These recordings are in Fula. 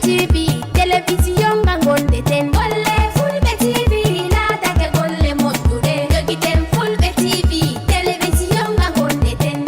TV télévision bangonde ten golle Fulɓe TV laatake golle moƴƴude jogiten Fulɓe TV télévision bangonde ten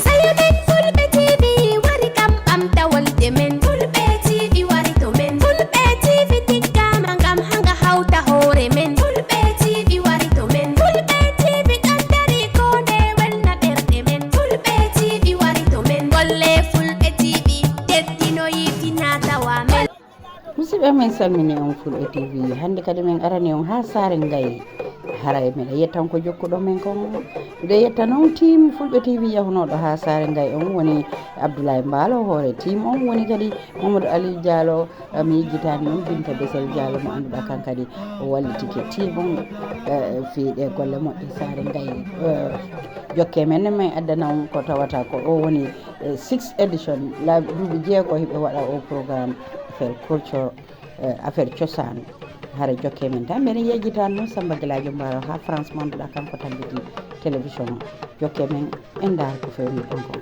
sayomen Fulɓe TV wari kam ɓamtawolde men Fulɓe TV wari to men Fulɓe TV tiggama ngam hanga hawta hoore men Fulɓe TV wari to men Fulɓe TV ɗandari kode welna ɓerɗe men Fulɓe TV wari to men golle Fulɓe TV teddino yitina tawa men musidɓe men salmini on Fulɓe TV hande kadi min arani on ha Saare Ngaye haray meɗa yettan ko jokkuɗo men kon miɗa yetta noon team Fulɓe TV yahunoɗo ha Saare Ngaye on woni Abdoulaye Mbaalo hoore team on woni kadi Mamadou Aliou Diallo mi yejjitani noon Binta Besel Diallo mo annduɗa kan kadi o wallitike team on fiiɗe golle moƴƴe Saare Ngaye jokke men min addana on ko tawata ko o woni 6 édition laabi duuɓi jeego hiɓe waɗa o programme affaire culture affaire cosaan hara jokke men tan mbiɗen yejjitani noon Samba Gueladio Mbaro ha France mo annduɗa kanko tambiti télévision o jokke men en dar ko fewni ɗon ko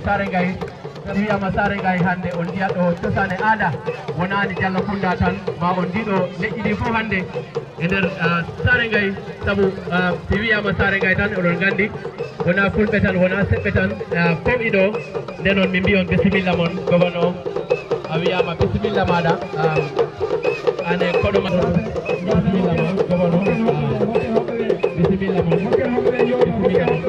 Saare Ngaye wiyama Saare Ngaye hande on jiya ɗo cosaan e aada wonani Diallo Kounda tan ma on jiɗo leƴƴi ɗi fof hande e nder Saare Ngaye saabu si wiyama Saare Ngaye tan oɗon gandi wona fulɓe tan wona seɓɓe tan pomɗi ɗo nde noon min mbi on bisimilla moon gouverneur a wiyama bisimilla maɗa ane koɗo ma bisimilla moon gouverneur bisimilla moon bisimilla moon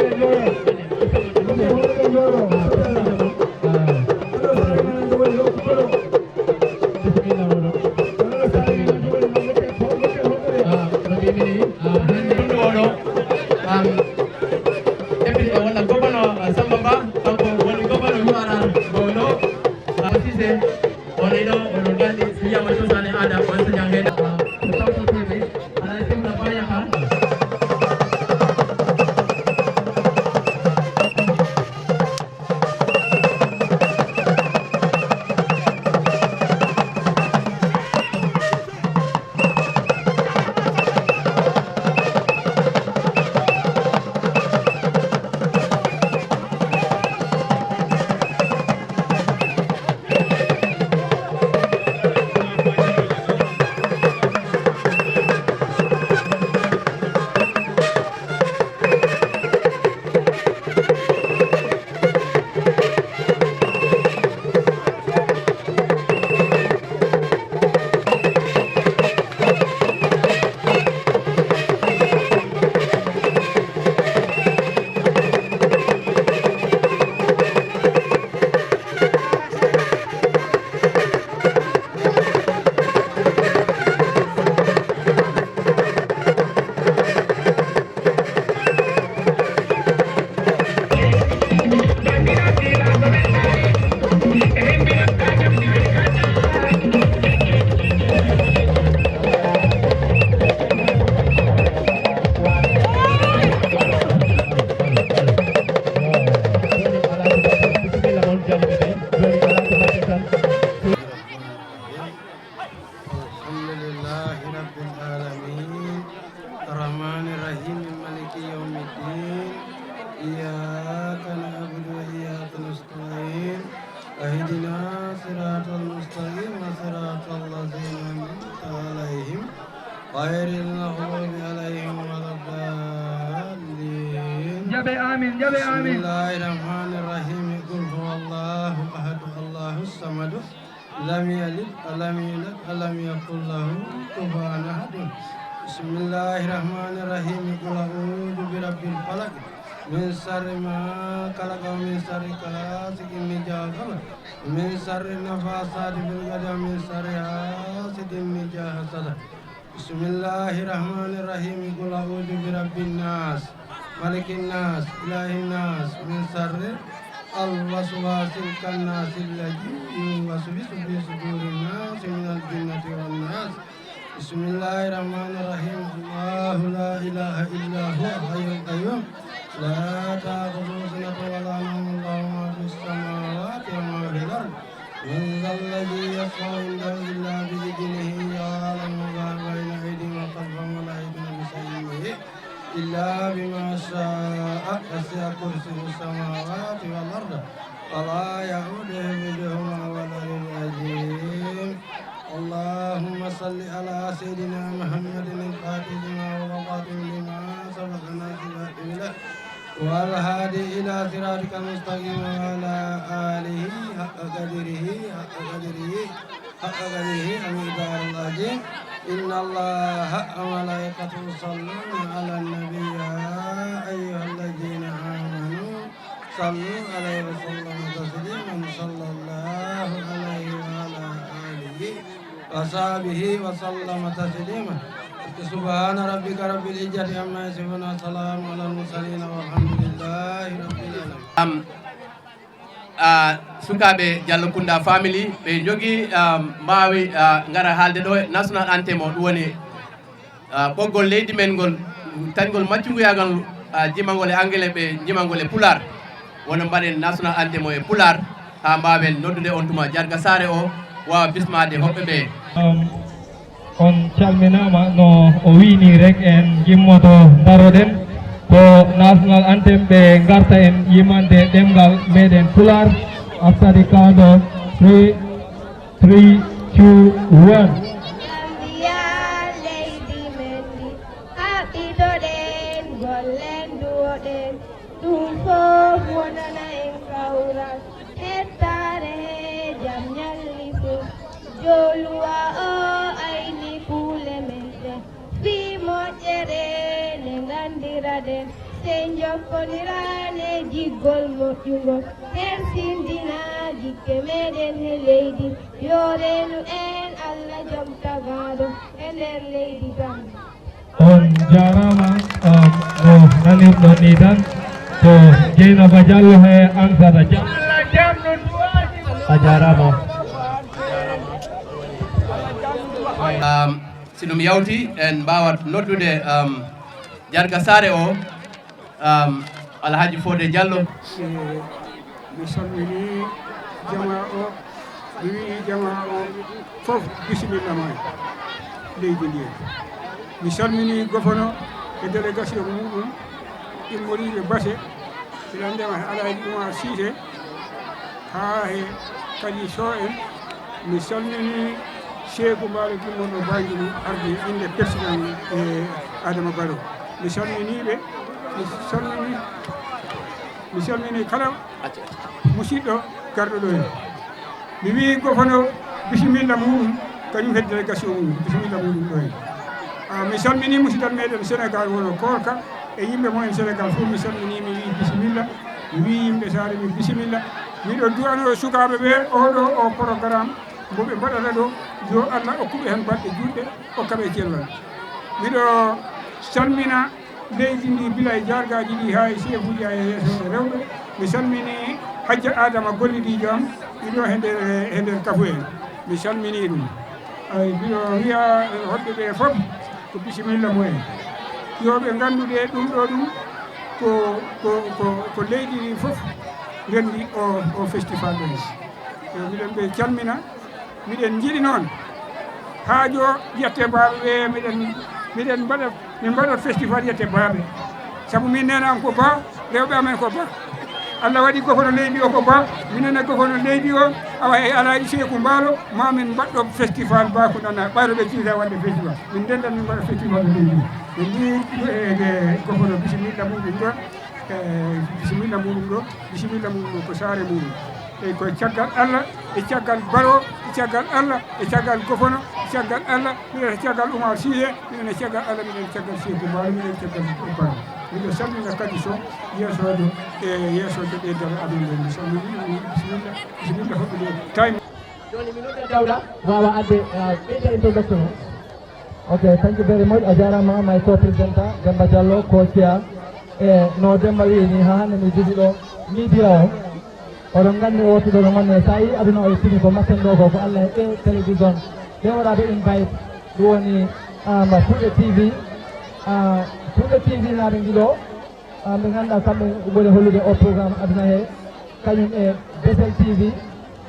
من شر ما خلق ومن شر غاسق إذا وقب من شر النفاثات في العقد ومن شر حاسد إذا حسد بسم الله الرحمن الرحيم قل أعوذ برب الناس ملك الناس إله الناس من شر الوسواس الخناس الذي يوسوس في صدور الناس من الجنة والناس بسم الله الرحمن الرحيم الله لا إله إلا هو الحي القيوم لا تأخذه سنة ولا نوم له ما في السماوات وما في الأرض من ذا الذي يشفع عنده إلا بإذنه يعلم ما بين أيديهم وخلفهم ولا يحيطون بشيء إلا بما شاء وسع كرسيه السماوات والأرض ولا يئوده حفظهما والعلي العظيم اللهم صل على سيدنا محمد الفاتح لما وخاتم لما سبق ناصر الحق والهادي إلى صراطك المستقيم وعلى آله حق قدره المقدار العظيم إن الله وملائكته يصلون على النبي يا أيها الذين آمنوا صلوا عليه وسلموا تسليما صلى الله عليه وعلى آله وصحبه وسلم تسليما سبحان ربك رب العزة عما يصفون وسلام على المرسلين والحمد لله رب العالمين. Sukaɓe Diallo Kounda family ɓe jogi mbawi gara haalde ɗo national anthem o ɗum woni ɓoggol leydi men ngol tañgol maccugoyagal jimagol e anglais ɓe jimagol e pular wono mbaɗen national anthem o e pular ha mbawen noddude on tuma Jarga Sare o wawa bismade hoɓɓe ɓe on calminama no o wini rek en jimmoto daroɗen ko national anthem ɓe garta en yimande ɗemgal meɗen pular aftadi kawɗo 3 2 1 Gambia leydi men ndi haɓɓitoɗen gollen duwoɗen ɗum fof wonana en kawral hettare he jam ñalli fof joluwa o ayni kuule men ɗen fi moƴƴere nde gandiraɗen sey jokkodirane jiggol moƴƴugol hersindina jikke meɗen he leydi yorenu en allah joom tagaɗo e nder leydi Gambia. on jarama no nanirɗo ni tan to Dieynaba Diallo he Ansata Dia a jarama si ɗum yawti en mbawat noddude Jarga Sare o Alhaji Fodé Diallo mi salmini jama o mi wi jama o fof bisimilla ma leydi ndi mi salmini gofono e délégation muɗum immoriɓe Basse ila ndema Alaji Oumar Cissé ha he kadi so en mi salmini Cheikhou Mbaalo gimmoɗo Banjulu arde inde président e Adama Barrow mi salminiɓe mi salmini kala musidɗo garɗo ɗo hen mi wi gofono bisimilla muɗum kañum hedde délégation muɗum bisimilla muɗum ɗo hen mi salmini musidal meɗen Sénégal wono Korka e yimɓe moen Sénégal fof mi salmini mi wi bisimilla mi wi yimɓe Saare mi bisimilla miɗo duwano sukaɓe ɓe oɗo o programme mboɓe mbaɗata ɗo yo Allah okkuɓe hen balɗe juɗɗe okkaɓe celwal miɗo salmina leydi ndi bila e jargaji ɗi ha e chefuji ha e yeeso rewɓe mi salmini Hadja Adama gollidijo am ɗiɗo e nder kafu en mi salmini ɗum ay mbiɗo wiya hoɗɓe ɓe fof ko bisimilla mumen yoɓe gandude ɗum ɗo ɗum ko leydi ndi fof rendi o festival ɗo miɗen ɓe calmina miɗen jiiɗi noon haajo yette mbaɓe ɓe min mbaɗat festival yette baaɓe saabu min nenam ko ba rewɓe amen ko ba Allah waɗi gofono leydi o ko ba minenne gofono leydi o awa e Alaji Cheikhou Mbaalo ma min mbaɗɗo festival ba ko nana ɓayro ɓe jiita wadde festival min ndendan min mbaɗa festival o leydi min mbi e gofono bisimilla muɗum ɗon bisimilla muɗum ɗo bisimilla muɗum ɗo ko saare muɗum e koye caggal Allah e caggal Baro e caggal Allah e caggal gofono e caggal Allah minen e caggal Oumar Cissé minen e caggal Allah minen e caggal Cheikhou Mbaalo minen e caggal Baro miɗo salmina kadi so yeesoɗo e yeesoɗo ɗeydal amen ɗo mi salmini bisimilla hoɓɓe ɗo time joni mi nodda Dawda wawa adde ɓeyda introduction okay, thank you very much a jarama my co-presidenta Demba Diallo ko Cia e no Demba wi ni ha hande mi jogi ɗo media o oɗon gandi wotuɗo no gonne sa yi aduna o sini ko makken ɗo ko Allah e télévision ɓe waɗaɓe invite ɗum woni Fulɓe TV Fulɓe TV naɓe ɗiɗo ɓe ganduɗa kamɓe ɓuri hollude o programme aduna he kañum e Besel TV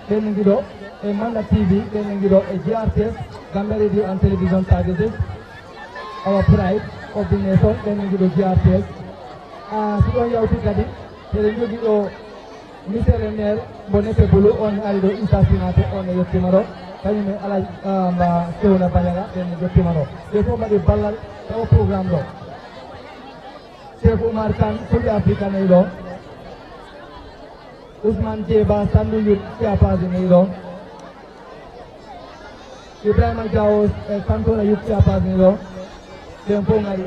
ɓenne ɗiɗo e Manda TV ɓenne ɗiɗo e GRTS Gambia Radio and Television Services our pride of the nation ɓenne ɗiɗo GRTS si ɗon yawti kadi eɗen jogui ɗo monsieur le maire mo nefe bulu on ari ɗo Issa Sinate on e yettima ɗo kañum e Alaj mba Sewna Badiaga ɓenne yettima ɗo ɓe fof mbaɗi ballal e o programme ɗo Cheikh Oumar Kane Fulɓe Afrique nayi ɗo Ousmane Djeba Sandou Youth Siapage nayi ɗo Ibrahima Diawo e Kantona Youth Siapage nayi ɗo ɓen fof ngari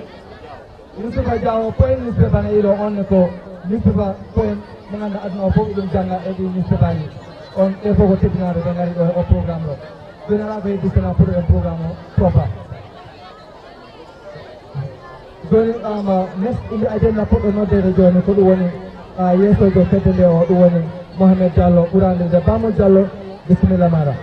Youssoufa Diawo point newspaper nayi ɗo on ne ko newspaper point mo ganduɗa aduna o fof ɗum jangga e ɗi newspaper ji on ɓe fof ko teddinaɓe ɓe ngari ɗo o programme ɗo joni ala ko heddi sona pour en programme o propa joni next inde agenda poɗɗo noddede joni ko ɗum woni yeesojo fedde nde o ɗum woni Mohamed Diallo ɓurandirde Bamol Diallo bisimilla maɗa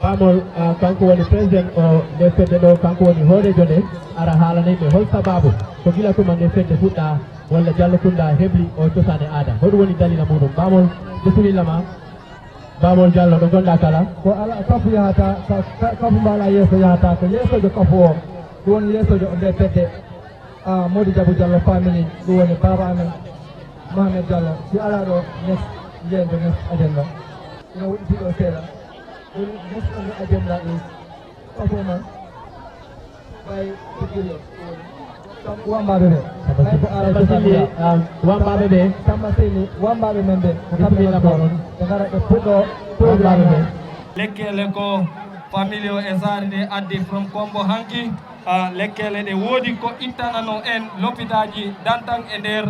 Bamol kanko woni président o nde fedde ɗo kanko woni hoorejo nde ara haalanayɓe hol sababu ko gila tuma nde fedde fuɗɗa walla Diallo Kounda heɓli o cosane aada hoɗum woni dalila muɗum Bamol bisimilla ma Bamol Diallo ɗo gonɗa kala ko ala kafu yahata kafu mbala yeeso yahata ko yeesojo kafu o ɗum woni yeesojo nde fedde Mody Diabou Diallo family ɗum woni baba amen Mohamed Diallo si ala ɗo next jeyde next agenda ina woɗɗiti ɗo seeɗa next on the agenda is performance by Pikilo wambaɓe ɓe wambaɓe ɓe Samba Seyni wambaɓe men ɓe ko kamɓe ɗon ɓe gara ɓe puɗɗo programme ɓe lekkele ko famille o e saare nde addi from Kombo hanki lekkele ɗe woodi ko ittanano en lopitaji Dantang e nder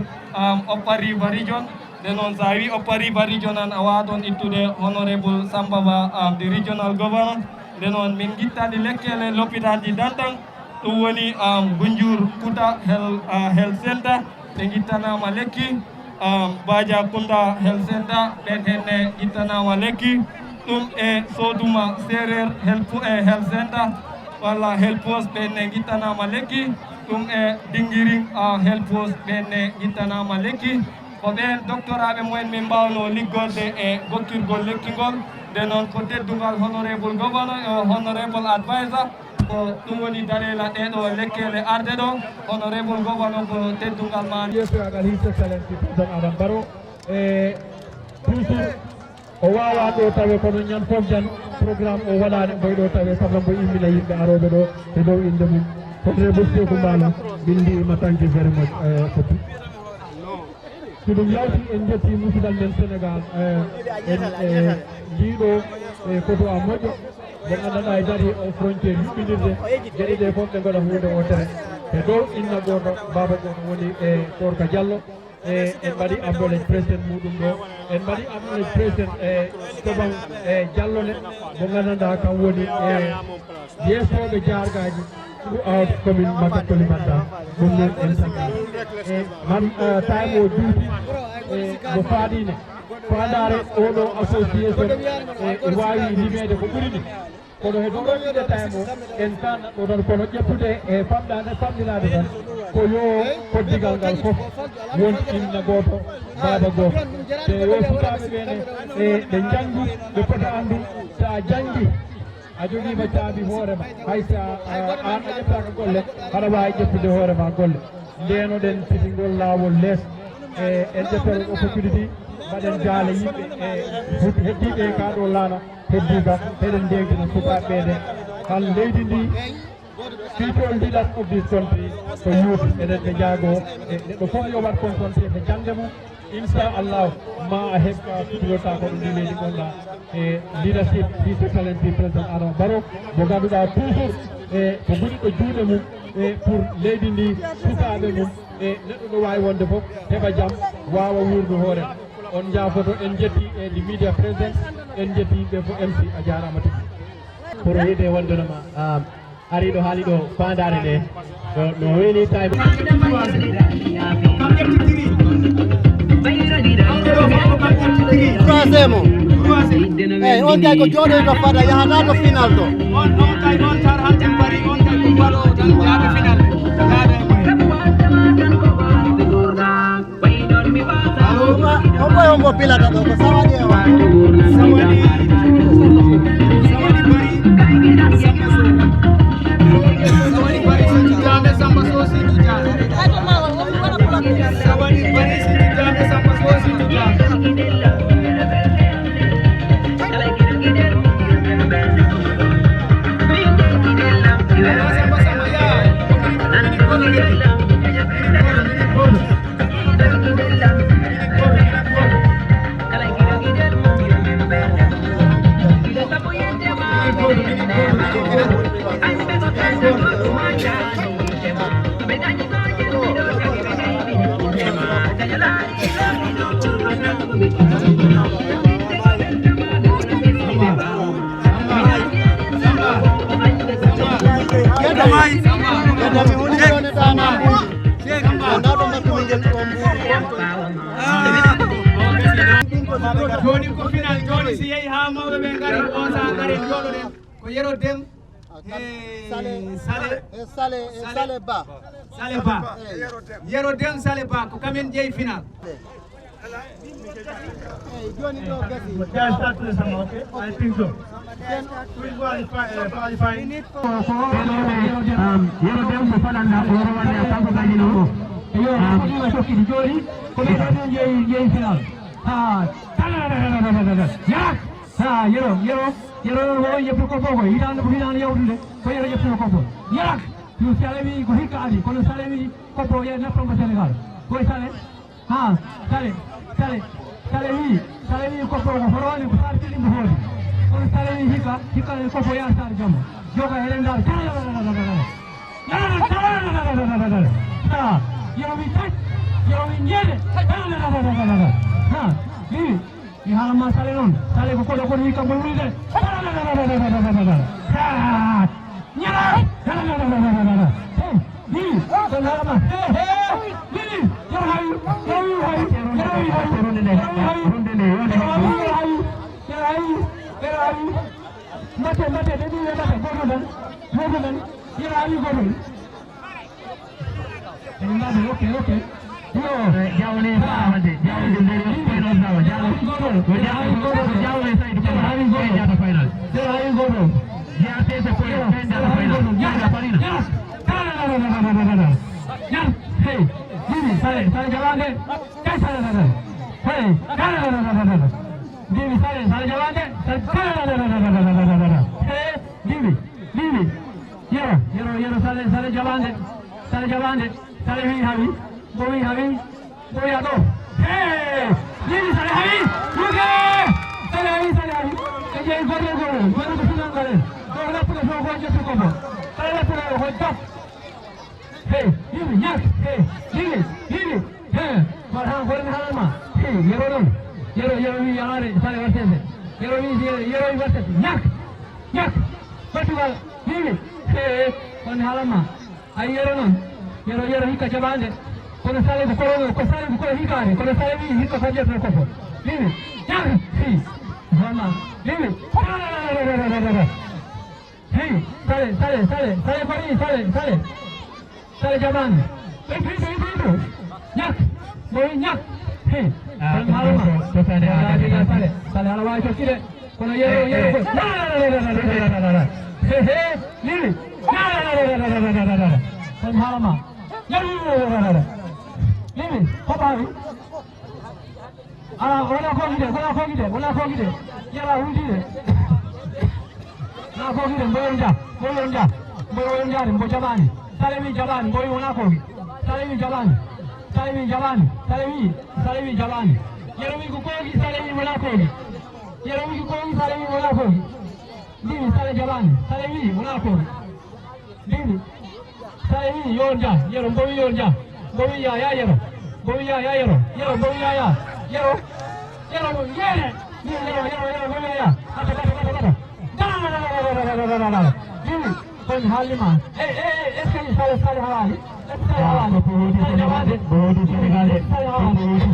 Upper River region nde noon sa wi Upper River region an a wawa toon ittude honorable Samba Ba the regional governor nde noon min guittandi lekkele lopitaji Dantang ɗum woni Gunjur Kuta health center ɓe guittanama lekki Badia Kounda health center ɓen henne guittanama lekki ɗum e Soduma Serer health center walla health post ɓenne guittanama lekki ɗum e Dingiring health post ɓenne guittanama lekki ko ɓen doctoraɓe mumen min mbawno liggorde e gokkirgol lekkigol nde noon ko teddugal honorable governor e honorable advisor ko ɗum woni darela ɗeɗo lekkele arde ɗo honorable governor ko teddugal ma yeesoyagal his excellency président Adama Barrow e toujours o wawa ɗo tawe kono ñan fof jan programme o waɗani boy ɗo tawe saabu mbo immina yimɓe aroɓe ɗo e dow inde mum honorable Sékou Mbalo bindima thank you very much Foti so ɗum yawti en jetti musidal men Sénégal en jiiɗo e koto a moƴƴo mo ganduɗa e dari o frontiére yuɓɓidirde gueɗe ɗe fof ɓe mbaɗa hunde o tere e dow inna goto baba goto woni e Korka Diallo e en mbaɗi acknowledge président muɗum ɗo en mbaɗi acknowledge président e Toban e Diallone mo ganduɗa kam woni e yeesoɓe jargaji throughout commune Makka Kolimanta ɗum noon en tagi e man time o juuti e mo faaɗine fandare oɗo association e wawi limede ko ɓuuri ni kono he ɗum ɗonɗide time o en tanna ɗo tan kono ƴettude e famɗade famɗinade tan ko yo koddigal ngal fof won inna goto baba goto te yo sukaɓe ɓene e ɓe jangi ɓe pota andu sa jangi a joguima caabi hoorema hay sa an a ƴettaka golle haɗa wawi ƴettude hoorema golle ndenoɗen sitingol lawol less e en ƴettoro opportunité mbaɗen jaale yimɓe e heddiɓe kaɗo laana heddiga eɗen ndegdina sukaɓeɓe hal leydi ndi people leaders of this country ko youth eɗen ɓe jaago e neɗɗo fof yo wat concentré ɓe jangde mum inchallah ma a heɓa fiɗirota ko ɗo ndi leydi gonɗa e leadership his excellency président Adama Barrow mo ganduɗa toujours e ko gonɗiɗo juuɗe mum e pour leydi ndi sukaɓe mum e neɗɗo no wawi wonde fof heɓa jaam wawa wuurdu hoore on jaafoto en jetti e the media presence en jetti ɓe fo MC a jarama tigui pour yiide wondunoma ariɗo haaliɗo fandare nde no weeni tawi troisième eyi on kay ko jooɗoyto fada yahata to final to on kay ɗon tar hanten bari on kay ko baɗo tan yaade final yaade hombo pilata ɗo ko sawadi e wa sawadi bari sawadi bari sintitande samba so sintitande sawadi bari sintitande samba so sintitande joni ko final joni si yehi ha mawɓe ɓe gari on sa gari joɗoɗen ko yero dem sale ba yero dem sale ba ko kamen jeeyi final joni ɗo gasi Just start to listen, okay? I think so. Who is qualifying? yero dem so faɗanɗa ko yoro wanne a kanko gañino o Yo, ko tokkidi joni ko ɓe ɗon jeeyi final. Yero o yeppu ko fofo hitande ko hitande yawtude ko yero yeppuno kofo yarak no salemi ko hikka adi kono salemi koppo ye naftonko Sénégal koye sale wi koppo ko horowani ko sar tiɗimbo hoodi kono salemi hikka koppo ya sar jamma joga heɗen dal yerowi tat yerowi ñeede mi haalama sale noon sale ko koɗo kono hikka boy wulde ñala ni kon haalama ni yor hay mbatte de ɗi wiyata goto tan yor hay goto ok yo jawle faamade jawle nder koyno sawa jawle jawle saydu ko hari goto jata final hari goto ya tese ko fenda final jata final hey dimi sale jalande kay sale hey dimi sale jalande hey dimi yero sale jalande sale wi hawi bowi boya do hey dimi sale hawi yuge sale hawi e jey gorre ko finan gare do lappude so ko jettu ko bo sale lappude ko top hey dimi nyak hey dimi hey mar han gorre halma hey yero wi yaare sale wartende yero wi wartende nyak Portugal dimi hey on halma ay yero non yero hikka jabande kono sale ko kolo hikare kono sale wi hikka fajjata ko fo dimi nyak hey vraiment dimi hey sale jabande nyak hey sale ala wawi tokkide kono yero ko limi kon haalama limi hoɓawi wona kogide yala huldide na kogide mboyon jaade mbo jaɓani sale wi jaɓani mboyi wona kogi sale wi jaɓani yero wi ko kogi sale wi wona kogi Dimi sale jaɓani sale wi wona kogi dimi sale wi yon ja yero mbowi yon ja mbowi ya yero mbowi ya yero mbowi ya yero yero yere mbowi ya kata dimi kon halima est-ce que sale hawali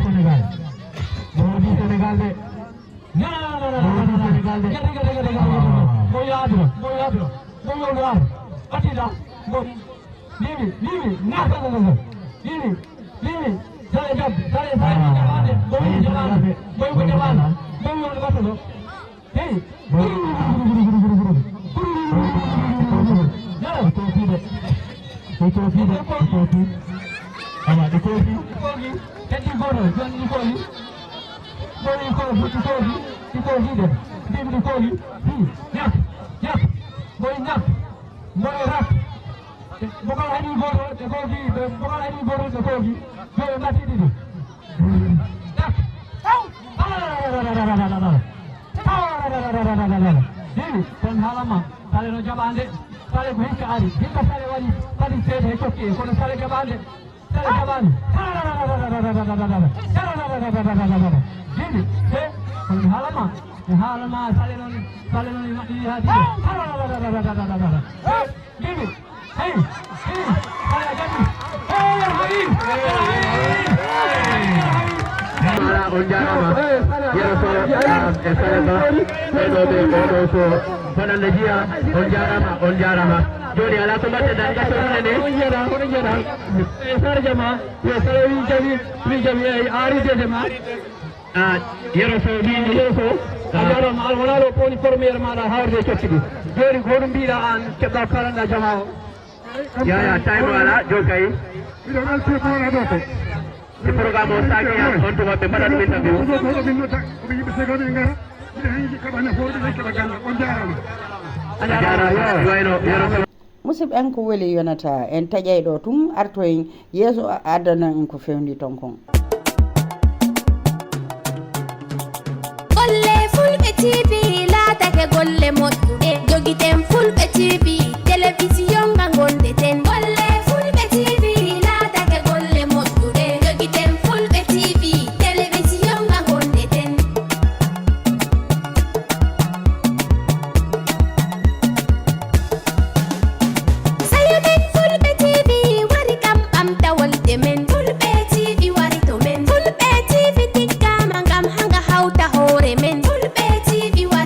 Sénégal Modi Senegal de. No. Senegal de. Gede. Boyadro. Boyadro. Atida. Limi. Nasa. Limi. Sare Jaman. Boy Jaman. Hey. Kofi. Ama di kofi. Jadi goro, jangan di kofi. Boleh kofi deh. Dia di kofi. Nyap. Boleh nyap. Boleh rap. Bukan lagi goro, kofi. Bukan lagi goro, kofi. Boleh mati di tu. Nyap. Ini pengalaman. Kalau nak jalan dek. Sale ko hikka ari hikka sale wadi tadi seede tokki kono sale jabande jindi he on halama sale non madi hadi jindi hey sale jadi hey on jarama joni ala to batte dan gato ne on jara sar jama yo sare wi jami ari de jama yero so ajaro mal wala lo poni premier mala hawde coccidi joni ko dum biida an kebba kalanda jama ya time wala jokay bido al se ko na doto ci programme o saki on to mabbe badan min tabi ko bi se ko ngara musidɓe ko weli yonata en taƴay ɗo tum arto en yeeso adana en ko fewndi ton kon golle fulɓe tv laatake golle moƴƴuɓe jogiten fulɓe tv